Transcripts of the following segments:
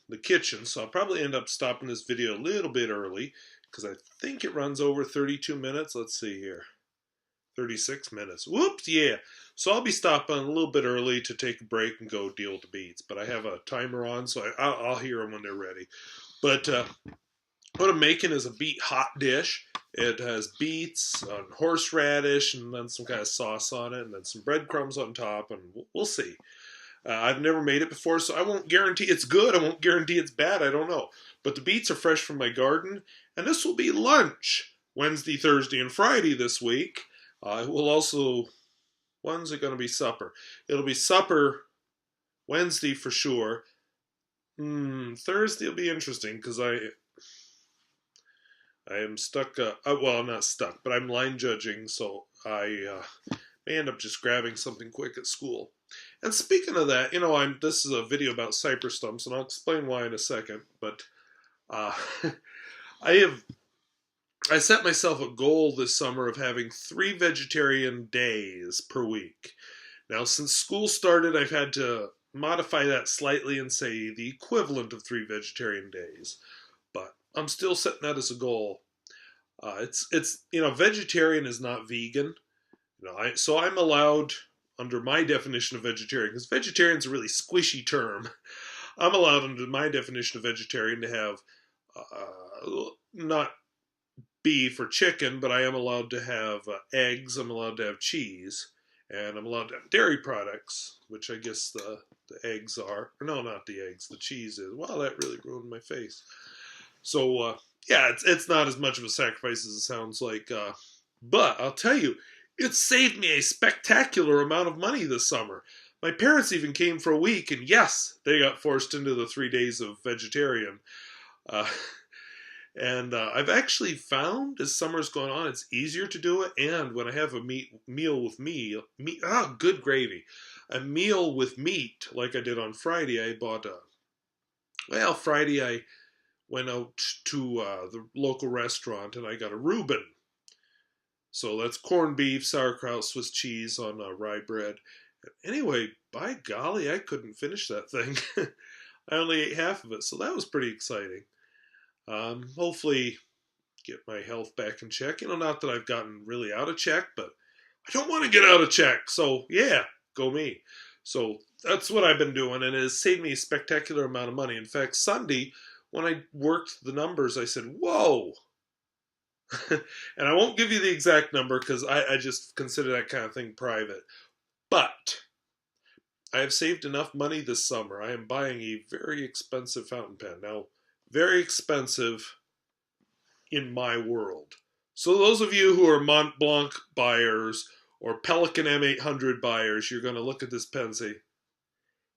the kitchen, so I'll probably end up stopping this video a little bit early because I think it runs over 32 minutes. Let's see here. 36 minutes. Whoops, yeah. So I'll be stopping a little bit early to take a break and go deal with the beets. But I have a timer on, so I'll hear them when they're ready. But what I'm making is a beet hot dish. It has beets, horseradish, and then some kind of sauce on it, and then some breadcrumbs on top, and we'll see. I've never made it before, so I won't guarantee it's good. I won't guarantee it's bad. I don't know. But the beets are fresh from my garden, and this will be lunch Wednesday, Thursday, and Friday this week. It will also, when's it going to be supper? It'll be supper Wednesday for sure. Thursday will be interesting because I am stuck, well, I'm not stuck, but I'm line judging, so I may end up just grabbing something quick at school. And speaking of that, this is a video about Cyprus Stumps, and I'll explain why in a second, but I set myself a goal this summer of having 3 vegetarian days per week. Now, since school started, I've had to modify that slightly and say the equivalent of 3 vegetarian days, but I'm still setting that as a goal. It's vegetarian is not vegan. So I'm allowed, under my definition of vegetarian, because vegetarian is a really squishy term, I'm allowed under my definition of vegetarian to have not beef or chicken, but I am allowed to have eggs, I'm allowed to have cheese, and I'm allowed to have dairy products, which I guess the eggs are. No, not the eggs, the cheese is. Wow, that really ruined my face. So, yeah, it's not as much of a sacrifice as it sounds like. But I'll tell you, it saved me a spectacular amount of money this summer. My parents even came for a week, and yes, they got forced into the 3 days of vegetarian. And I've actually found, as summer's going on, it's easier to do it. And when I have a meal with meat, good gravy. A meal with meat, like I did on Friday, I bought Friday I went out to the local restaurant and I got a Reuben. So that's corned beef, sauerkraut, Swiss cheese on rye bread. Anyway, by golly, I couldn't finish that thing. I only ate half of it, so that was pretty exciting. Hopefully get my health back in check. Not that I've gotten really out of check, but I don't want to get out of check. So yeah, go me. So that's what I've been doing, and it has saved me a spectacular amount of money. In fact, Sunday, when I worked the numbers, I said, whoa. And I won't give you the exact number because I just consider that kind of thing private. But I have saved enough money this summer. I am buying a very expensive fountain pen. Now, very expensive in my world. So those of you who are Mont Blanc buyers or Pelican M800 buyers, you're going to look at this pen and say,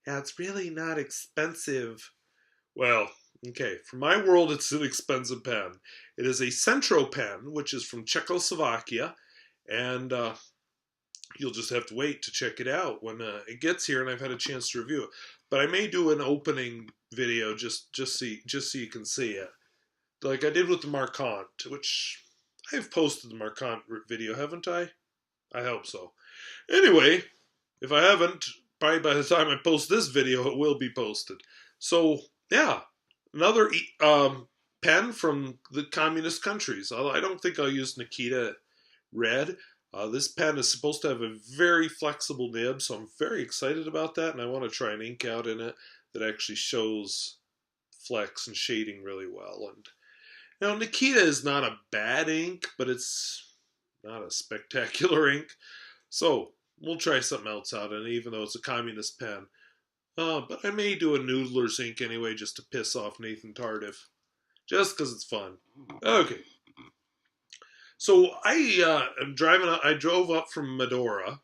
yeah, it's really not expensive. Well, okay, for my world, it's an expensive pen. It is a Centro pen, which is from Czechoslovakia, and you'll just have to wait to check it out when it gets here and I've had a chance to review it. But I may do an opening video just so you can see it, like I did with the Marquant, which I've posted the Marquant video, haven't I? I hope so. Anyway, if I haven't, probably by the time I post this video, it will be posted. So yeah, another pen from the communist countries. I don't think I'll use Nikita Red. This pen is supposed to have a very flexible nib, so I'm very excited about that, and I want to try an ink out in it that actually shows flex and shading really well. And now Nikita is not a bad ink, but it's not a spectacular ink, so we'll try something else out in it, even though it's a communist pen. But I may do a Noodler's ink anyway, just to piss off Nathan Tardif, just because it's fun. Okay. So I drove up from Medora.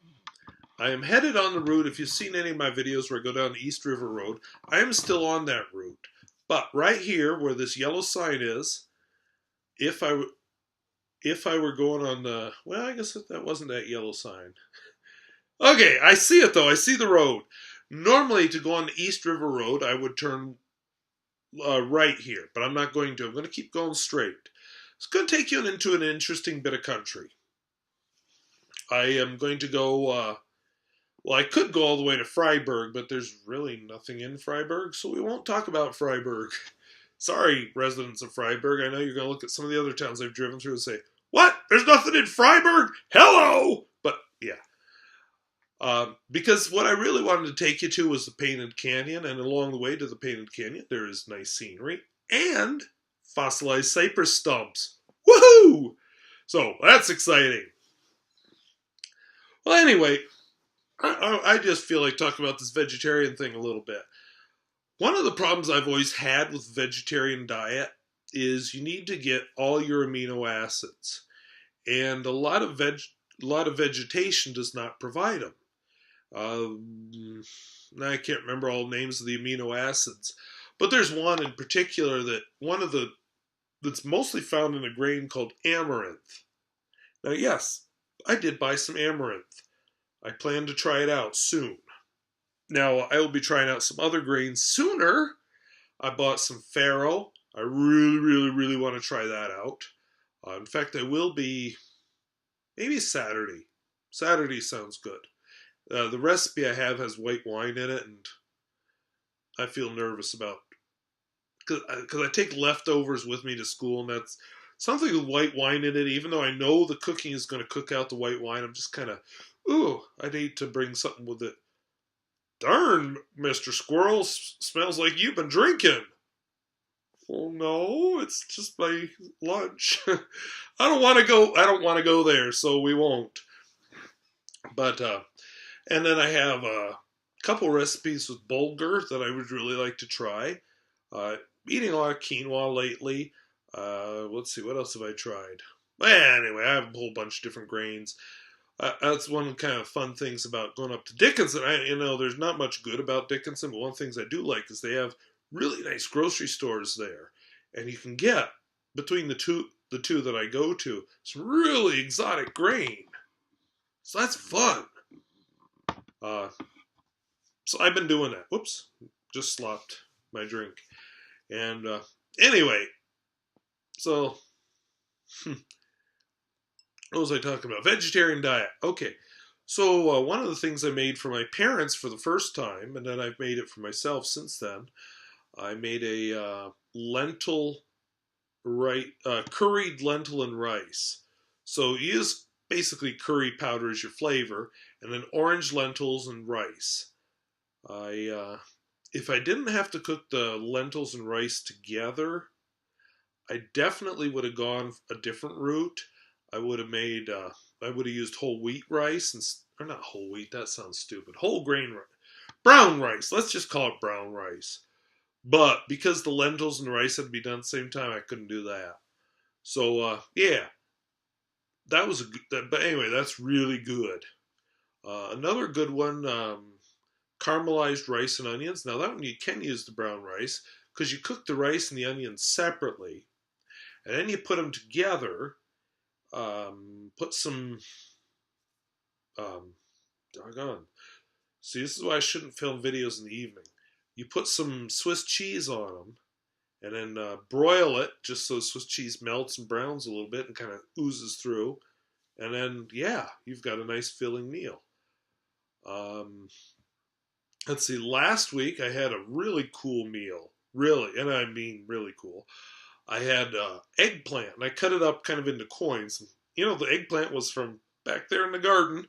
I am headed on the route. If you've seen any of my videos where I go down the East River Road, I am still on that route. But right here, where this yellow sign is, if I were going on the, well, I guess that wasn't that yellow sign. Okay, I see it though. I see the road. Normally, to go on the East River Road, I would turn right here, but I'm not going to. I'm going to keep going straight. It's going to take you into an interesting bit of country. I am going to go Well, I could go all the way to Freiburg, but there's really nothing in Freiburg, so we won't talk about Freiburg. Sorry, residents of Freiburg. I know you're going to look at some of the other towns I've driven through and say, "What? There's nothing in Freiburg? Hello!" But yeah, because what I really wanted to take you to was the Painted Canyon, and along the way to the Painted Canyon, there is nice scenery and fossilized Cyprus Stumps. Woohoo! So that's exciting. Well, anyway, I just feel like talking about this vegetarian thing a little bit. One of the problems I've always had with vegetarian diet is you need to get all your amino acids, and a lot of vegetation does not provide them. I can't remember all the names of the amino acids, but there's one in particular that's mostly found in a grain called amaranth. Now, yes, I did buy some amaranth. I plan to try it out soon. Now, I will be trying out some other grains sooner. I bought some farro. I really, really, really want to try that out. In fact, I will be maybe Saturday. Saturday sounds good. The recipe I have has white wine in it, and I feel nervous about because I take leftovers with me to school, and that's something with white wine in it. Even though I know the cooking is going to cook out the white wine, I'm just kind of, ooh, I'd hate to bring something with it. Darn, Mr. Squirrel, smells like you've been drinking. Well, no, it's just my lunch. I don't want to go. I don't want to go there, so we won't. But and then I have a couple recipes with bulgur that I would really like to try. Eating a lot of quinoa lately. Let's see, what else have I tried? Anyway, I have a whole bunch of different grains. That's one kind of fun things about going up to Dickinson. There's not much good about Dickinson, but one of the things I do like is they have really nice grocery stores there, and you can get between the two that I go to some really exotic grain. So that's fun. So I've been doing that. Whoops, just slopped my drink. And anyway, so what was I talking about? Vegetarian diet. Okay. So one of the things I made for my parents for the first time, and then I've made it for myself since then, I made a curried lentil and rice. So you use basically curry powder as your flavor, and then orange lentils and rice. If I didn't have to cook the lentils and rice together, I definitely would have gone a different route. I would have used whole wheat rice, or not whole wheat, that sounds stupid. Whole grain rice. Brown rice, let's just call it brown rice. But because the lentils and rice had to be done at the same time, I couldn't do that. So, yeah, that was but anyway, that's really good. Another good one, caramelized rice and onions. Now, that one you can use the brown rice because you cook the rice and the onions separately, and then you put them together. Put some, doggone. See, this is why I shouldn't film videos in the evening. You put some Swiss cheese on them, and then broil it just so Swiss cheese melts and browns a little bit and kind of oozes through. And then, yeah, you've got a nice filling meal. Let's see, last week I had a really cool meal. Really, and I mean really cool. I had eggplant, and I cut it up kind of into coins. The eggplant was from back there in the garden.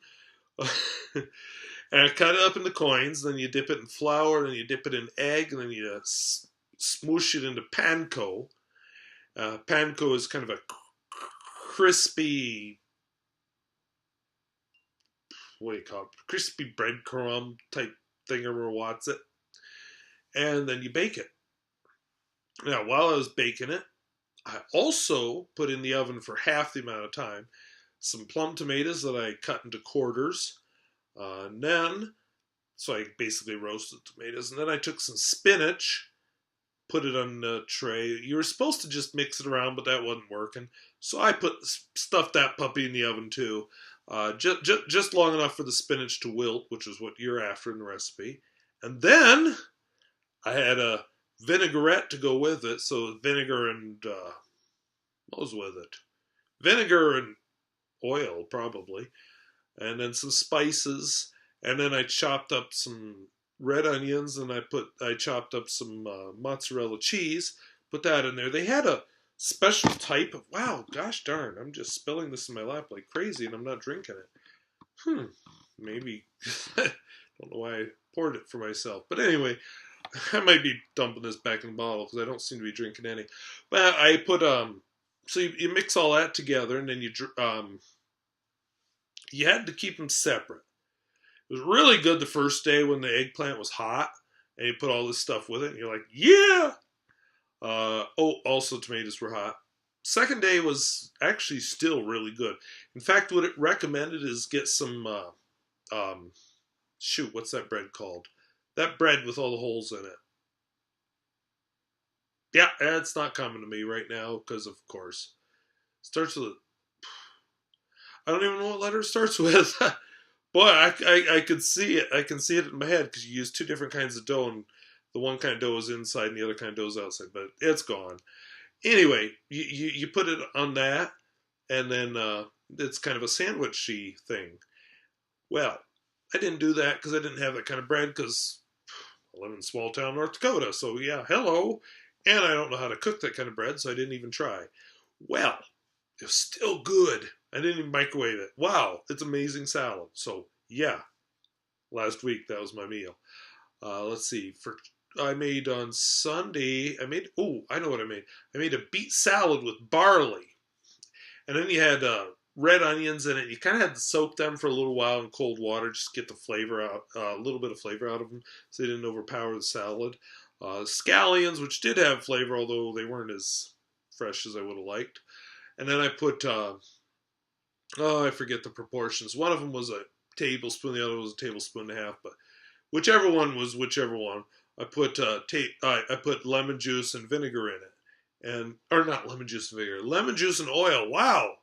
And I cut it up into coins, then you dip it in flour, then you dip it in egg, and then you smoosh it into panko. Panko is kind of a crispy, what do you call it? Crispy breadcrumb type thing, or what's it? And then you bake it. Now, while I was baking it, I also put in the oven for half the amount of time some plum tomatoes that I cut into quarters. So I basically roasted tomatoes. And then I took some spinach, put it on a tray. You were supposed to just mix it around, but that wasn't working. So I stuffed that puppy in the oven too. Just long enough for the spinach to wilt, which is what you're after in the recipe. And then I had a vinaigrette to go with it. So vinegar and, what was with it? Vinegar and oil, probably. And then some spices. And then I chopped up some red onions, and I chopped up some mozzarella cheese, put that in there. They had a special type of, wow, gosh darn, I'm just spilling this in my lap like crazy, and I'm not drinking it. Maybe, I don't know why I poured it for myself. But anyway, I might be dumping this back in the bottle because I don't seem to be drinking any. But I put, so you mix all that together, and then you had to keep them separate. It was really good the first day when the eggplant was hot, and you put all this stuff with it, and you're like, yeah! Also tomatoes were hot. Second day was actually still really good. In fact, what it recommended is get some, what's that bread called? That bread with all the holes in it. Yeah, it's not coming to me right now because, of course, it starts with, I don't even know what letter it starts with. Boy, I could see it. I can see it in my head because you use two different kinds of dough, and the one kind of dough is inside and the other kind of dough is outside, but it's gone. Anyway, you put it on that, and then it's kind of a sandwichy thing. Well, I didn't do that because I didn't have that kind of bread because I live in small town North Dakota, so yeah, hello. And I don't know how to cook that kind of bread, so I didn't even try. Well, it was still good. I didn't even microwave it. Wow, it's amazing salad. So, yeah, last week that was my meal. Let's see. I made on Sunday, I know what I made. I made a beet salad with barley. And then you had red onions in it. You kind of had to soak them for a little while in cold water, just get the flavor out, a little bit of flavor out of them so they didn't overpower the salad. Scallions, which did have flavor, although they weren't as fresh as I would have liked. And then I put, I forget the proportions. One of them was a tablespoon, the other was a tablespoon and a half, but whichever one was whichever one. I put I put lemon juice and vinegar in it, or not lemon juice and vinegar, lemon juice and oil. Wow!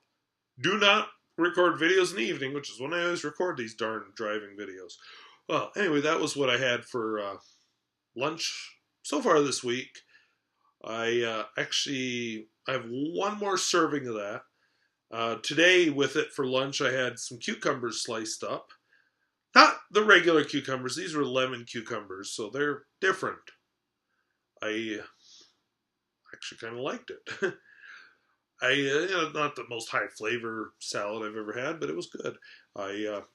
Do not record videos in the evening, which is when I always record these darn driving videos. Well, anyway, that was what I had for lunch so far this week. I have one more serving of that. Today, with it for lunch, I had some cucumbers sliced up. Not the regular cucumbers. These were lemon cucumbers, so they're different. I actually kind of liked it. Not the most high flavor salad I've ever had, but it was good.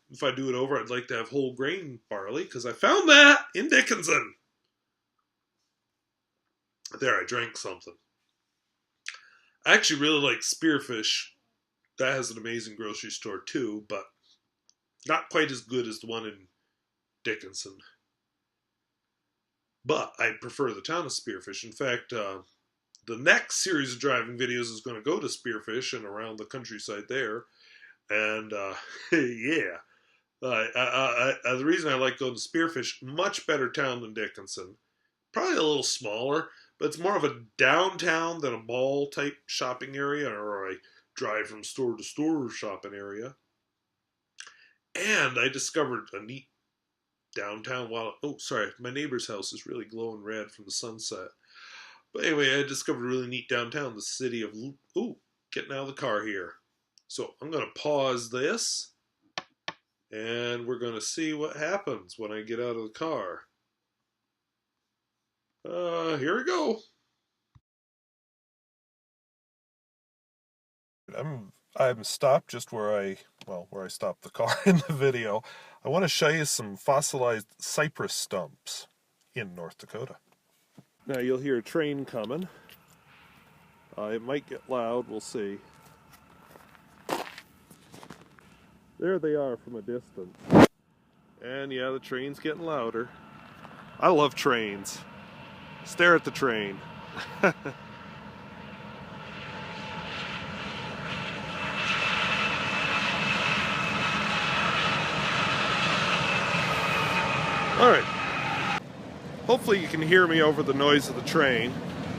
If I do it over, I'd like to have whole grain barley, because I found that in Dickinson. There, I drank something. I actually really like Spearfish. That has an amazing grocery store too, but not quite as good as the one in Dickinson. But I prefer the town of Spearfish. In fact, the next series of driving videos is going to go to Spearfish and around the countryside there. And yeah, the reason I like going to Spearfish, much better town than Dickinson. Probably a little smaller, but it's more of a downtown than a mall type shopping area, or a drive from store to store shopping area. And I discovered a neat downtown my neighbor's house is really glowing red from the sunset. But anyway, I discovered a really neat downtown, the city of, getting out of the car here. So I'm going to pause this, and we're going to see what happens when I get out of the car. Here we go. I'm stopped just where I stopped the car in the video. I want to show you some fossilized Cyprus stumps in North Dakota. Now you'll hear a train coming. It might get loud, we'll see. There they are from a distance. And yeah, the train's getting louder. I love trains. Stare at the train. Alright, hopefully you can hear me over the noise of the train.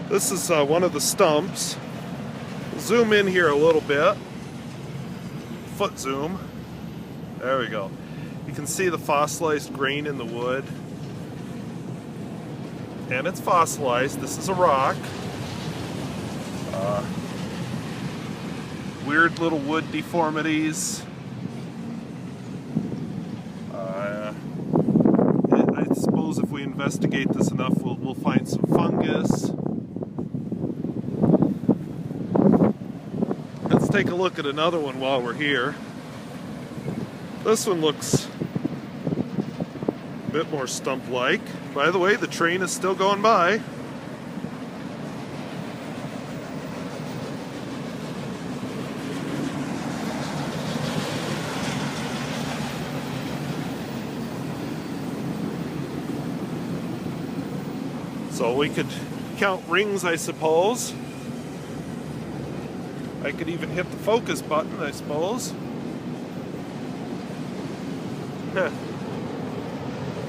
This is one of the stumps. Zoom in here a little bit. Foot zoom. There we go. You can see the fossilized grain in the wood. And it's fossilized. This is a rock. Weird little wood deformities. we investigate this enough, we'll find some fungus. Let's take a look at another one while we're here. This one looks a bit more stump-like. By the way, the train is still going by. So we could count rings, I suppose. I could even hit the focus button, I suppose.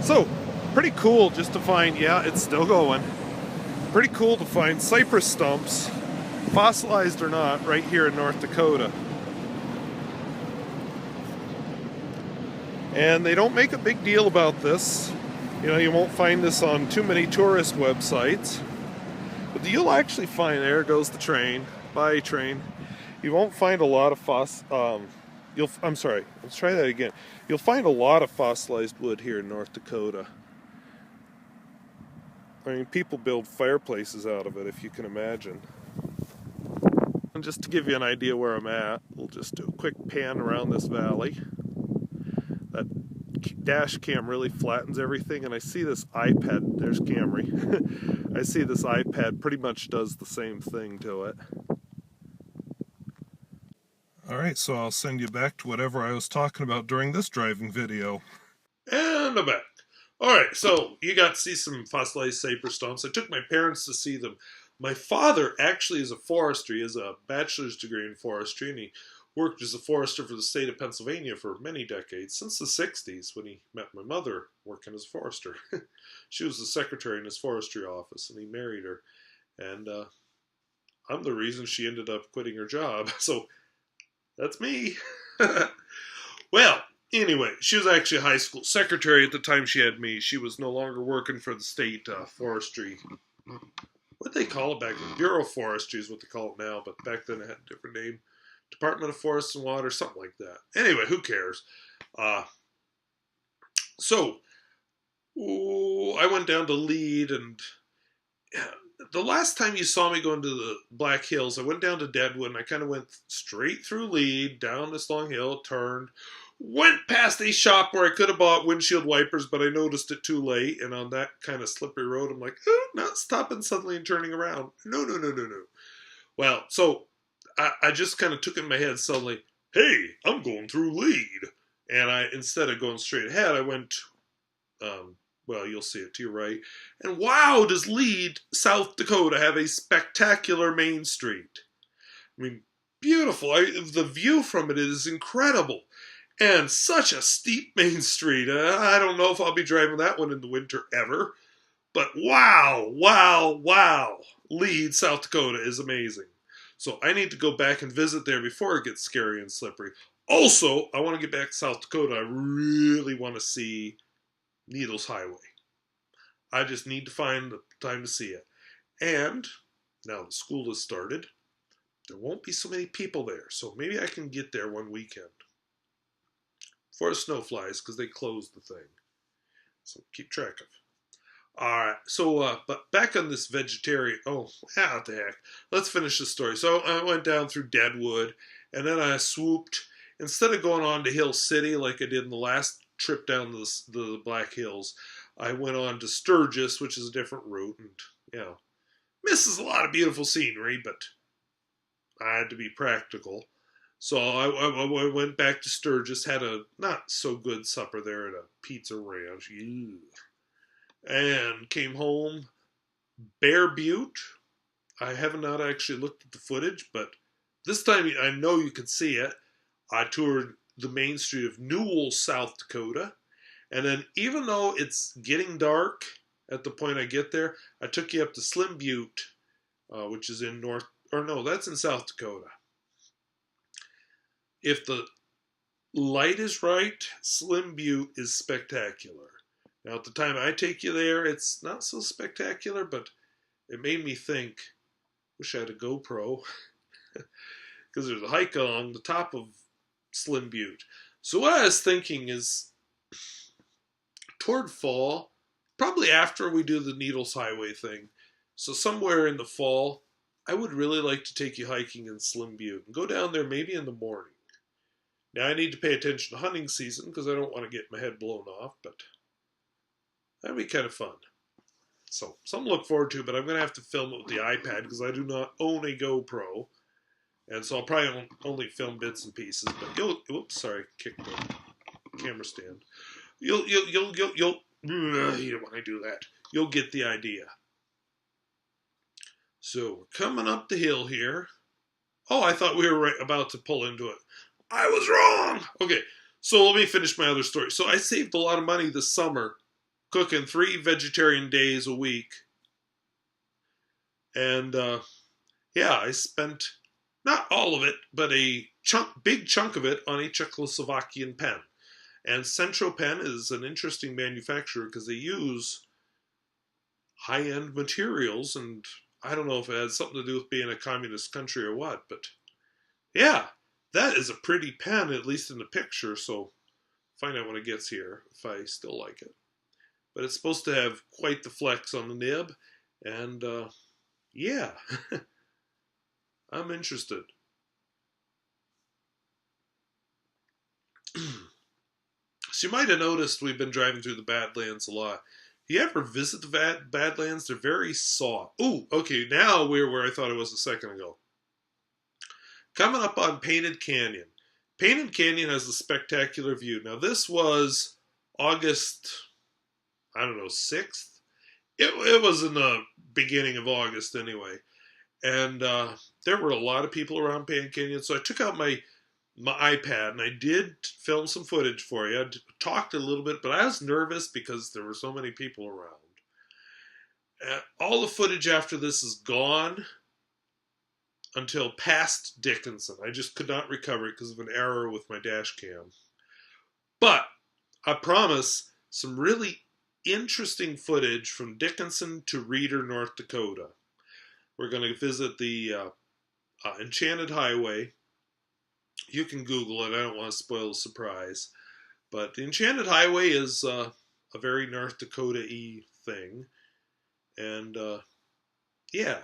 So, pretty cool just to find, yeah, it's still going. Pretty cool to find Cyprus stumps, fossilized or not, right here in North Dakota. And they don't make a big deal about this. You know, you won't find this on too many tourist websites. But you'll actually find, there goes the train, bye train. You won't find a lot of I'm sorry, let's try that again. You'll find a lot of fossilized wood here in North Dakota. I mean, people build fireplaces out of it, if you can imagine. And just to give you an idea where I'm at, we'll just do a quick pan around this valley. That dash cam really flattens everything, and I see this iPad, there's Camry. I see this iPad pretty much does the same thing to it. Alright, so I'll send you back to whatever I was talking about during this driving video. And I'm back. Alright, so you got to see some fossilized Cyprus stumps. I took my parents to see them. My father actually is a forester. He has a bachelor's degree in forestry, and he worked as a forester for the state of Pennsylvania for many decades, since the 60s when he met my mother working as a forester. She was the secretary in his forestry office, and he married her. And I'm the reason she ended up quitting her job. So that's me. Well, anyway, she was actually a high school secretary at the time she had me. She was no longer working for the state forestry. What they call it back then? Bureau of Forestry is what they call it now, but back then it had a different name. Department of Forests and Water, something like that. Anyway, who cares? So, I went down to Lead, and the last time you saw me go into the Black Hills, I went down to Deadwood, and I kind of went straight through Lead, down this long hill, turned, went past a shop where I could have bought windshield wipers, but I noticed it too late, and on that kind of slippery road, I'm like, oh, not stopping suddenly and turning around. No. Well, so I just kind of took in my head suddenly, hey, I'm going through Lead. And instead of going straight ahead, I went, well, you'll see it to your right. And wow, does Lead, South Dakota, have a spectacular main street. I mean, beautiful. The view from it is incredible. And such a steep main street. I don't know if I'll be driving that one in the winter ever. But wow. Lead, South Dakota is amazing. So I need to go back and visit there before it gets scary and slippery. Also, I want to get back to South Dakota. I really want to see Needles Highway. I just need to find the time to see it. And now that school has started, there won't be so many people there. So maybe I can get there one weekend. For the snow flies, because they closed the thing. So keep track of. Alright, so, but back on this vegetarian, what the heck. Let's finish the story. So I went down through Deadwood, and then I swooped, instead of going on to Hill City like I did in the last trip down the Black Hills, I went on to Sturgis, which is a different route, and, you know, misses a lot of beautiful scenery, but I had to be practical. So I went back to Sturgis, had a not so good supper there at a pizza ranch. Ew. And came home. Bear Butte. I have not actually looked at the footage, but this time I know you can see it. I toured the main street of Newell, South Dakota. And then even though it's getting dark at the point I get there, I took you up to Slim Butte, which is in that's in South Dakota. If the light is right, Slim Butte is spectacular. Now, at the time I take you there, it's not so spectacular, but it made me think, wish I had a GoPro, because there's a hike along the top of Slim Butte. So what I was thinking is, toward fall, probably after we do the Needles Highway thing. So somewhere in the fall, I would really like to take you hiking in Slim Butte and go down there maybe in the morning. Now I need to pay attention to hunting season because I don't want to get my head blown off, but that'd be kind of fun. So something to look forward to, but I'm going to have to film it with the iPad because I do not own a GoPro. And so I'll probably only film bits and pieces, but oops, sorry, kicked the camera stand. You don't want to do that. You'll get the idea. So we're coming up the hill here. Oh, I thought we were about to pull into it. I was wrong. Okay, so let me finish my other story. So I saved a lot of money this summer cooking 3 vegetarian days a week. And yeah, I spent not all of it, but a big chunk of it on a Czechoslovakian pen. And Centro Pen is an interesting manufacturer because they use high-end materials, and I don't know if it has something to do with being a communist country or what, but yeah, that is a pretty pen, at least in the picture, so find out when it gets here if I still like it. But it's supposed to have quite the flex on the nib, and yeah, I'm interested. So you might have noticed we've been driving through the Badlands a lot. You ever visit the Badlands? They're very soft. Ooh, okay, now we're where I thought it was a second ago. Coming up on Painted Canyon. Painted Canyon has a spectacular view. Now this was August, I don't know, 6th? It was in the beginning of August anyway. And there were a lot of people around Painted Canyon, so I took out my iPad, and I did film some footage for you. I talked a little bit, but I was nervous because there were so many people around. All the footage after this is gone until past Dickinson. I just could not recover it because of an error with my dash cam. But I promise some really interesting footage from Dickinson to Reeder, North Dakota. We're going to visit the Enchanted Highway. You can Google it. I don't want to spoil the surprise. But the Enchanted Highway is a very North Dakota-y thing. And, yeah.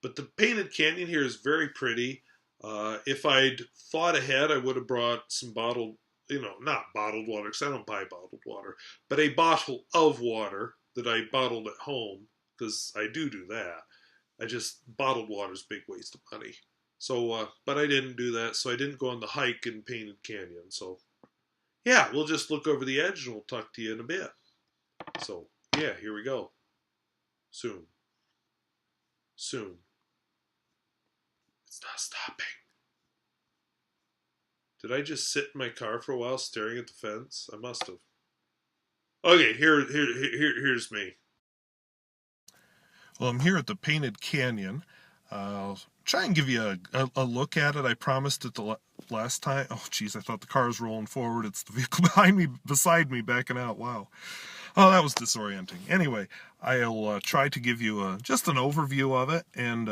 But the Painted Canyon here is very pretty. If I'd thought ahead, I would have brought some bottled, not bottled water, because I don't buy bottled water, but a bottle of water that I bottled at home, because I do that. Bottled water is a big waste of money. So, but I didn't do that, so I didn't go on the hike in Painted Canyon. So, yeah, we'll just look over the edge and we'll talk to you in a bit. So, yeah, here we go. Soon. Soon. It's not stopping. Did I just sit in my car for a while staring at the fence? I must have. Okay, here's me. Well, I'm here at the Painted Canyon. I'll try and give you a look at it. I promised it the last time. Oh, geez, I thought the car was rolling forward. It's the vehicle beside me, backing out. Wow. Oh, that was disorienting. Anyway, I'll try to give you just an overview of it. And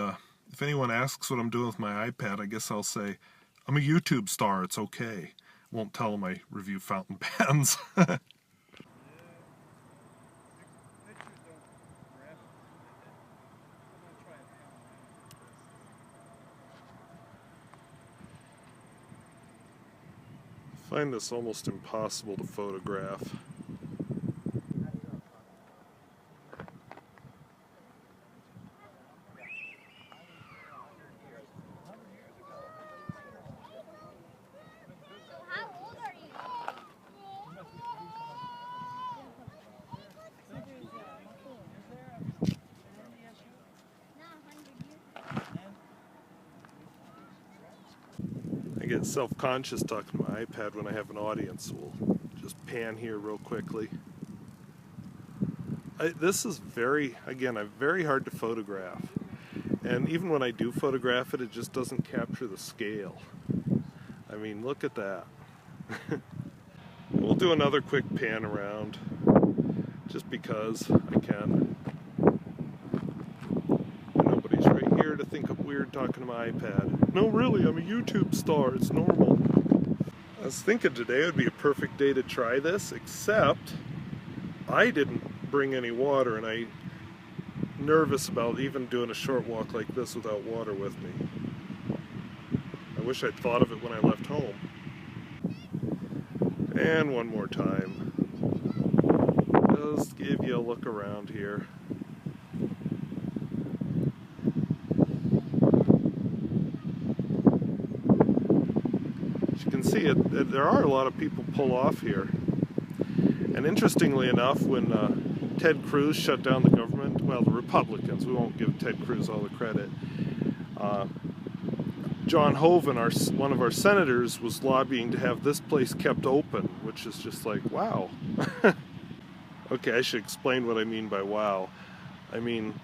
if anyone asks what I'm doing with my iPad, I guess I'll say, I'm a YouTube star. It's okay. Won't tell them I review fountain pens. I find this almost impossible to photograph. How old are you? I get self-conscious talking to my iPad when I have an audience, so we'll just pan here real quickly. This is very hard to photograph. And even when I do photograph it, it just doesn't capture the scale. I mean, look at that. We'll do another quick pan around, just because I can. Nobody's right here to think I'm weird talking to my iPad. No, really, I'm a YouTube star. It's normal. I was thinking today would be a perfect day to try this, except I didn't bring any water, and I'm nervous about even doing a short walk like this without water with me. I wish I'd thought of it when I left home. And one more time. Just give you a look around here. As you can see, there are a lot of people pull off here. And interestingly enough, when Ted Cruz shut down the government, well, the Republicans, we won't give Ted Cruz all the credit, John Hoeven, one of our senators, was lobbying to have this place kept open, which is just like, wow. Okay, I should explain what I mean by wow. I mean,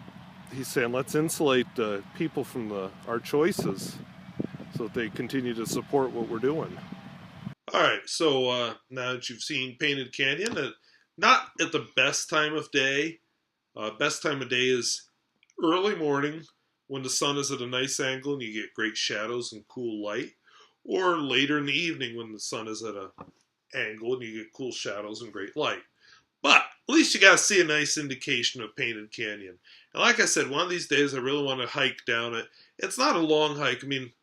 he's saying let's insulate the people from our choices so that they continue to support what we're doing. Alright, so now that you've seen Painted Canyon, not at the best time of day. Best time of day is early morning when the sun is at a nice angle and you get great shadows and cool light, or later in the evening when the sun is at an angle and you get cool shadows and great light. But at least you got to see a nice indication of Painted Canyon. And like I said, one of these days I really want to hike down it. It's not a long hike. I mean,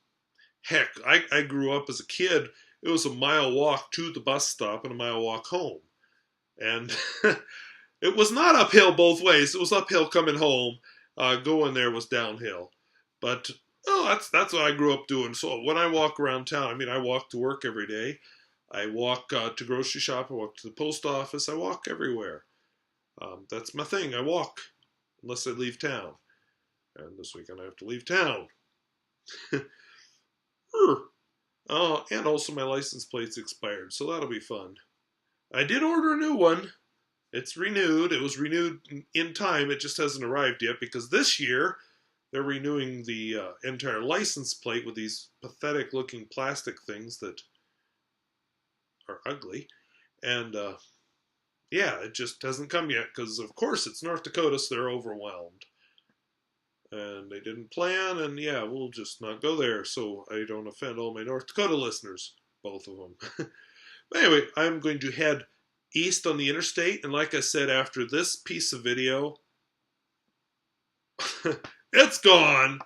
heck, I grew up as a kid. It was a mile walk to the bus stop and a mile walk home. And it was not uphill both ways. It was uphill coming home. Going there was downhill. But that's what I grew up doing. So when I walk around town, I mean, I walk to work every day. I walk to grocery shop. I walk to the post office. I walk everywhere. That's my thing. I walk unless I leave town. And this weekend I have to leave town. And also my license plate's expired, so that'll be fun. I did order a new one. It's renewed. It was renewed in time. It just hasn't arrived yet because this year they're renewing the entire license plate with these pathetic looking plastic things that are ugly. And yeah, it just hasn't come yet because of course it's North Dakota, so they're overwhelmed. And they didn't plan, and yeah, we'll just not go there so I don't offend all my North Dakota listeners, both of them. But anyway, I'm going to head east on the interstate, and like I said, after this piece of video, it's gone,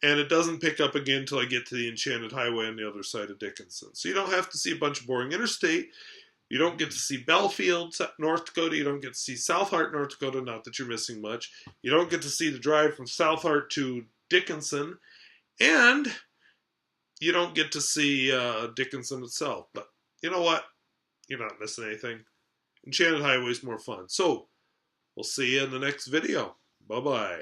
and it doesn't pick up again until I get to the Enchanted Highway on the other side of Dickinson. So you don't have to see a bunch of boring interstate. You don't get to see Belfield, North Dakota. You don't get to see South Hart, North Dakota. Not that you're missing much. You don't get to see the drive from South Hart to Dickinson. And you don't get to see Dickinson itself. But you know what? You're not missing anything. Enchanted Highway is more fun. So, we'll see you in the next video. Bye-bye.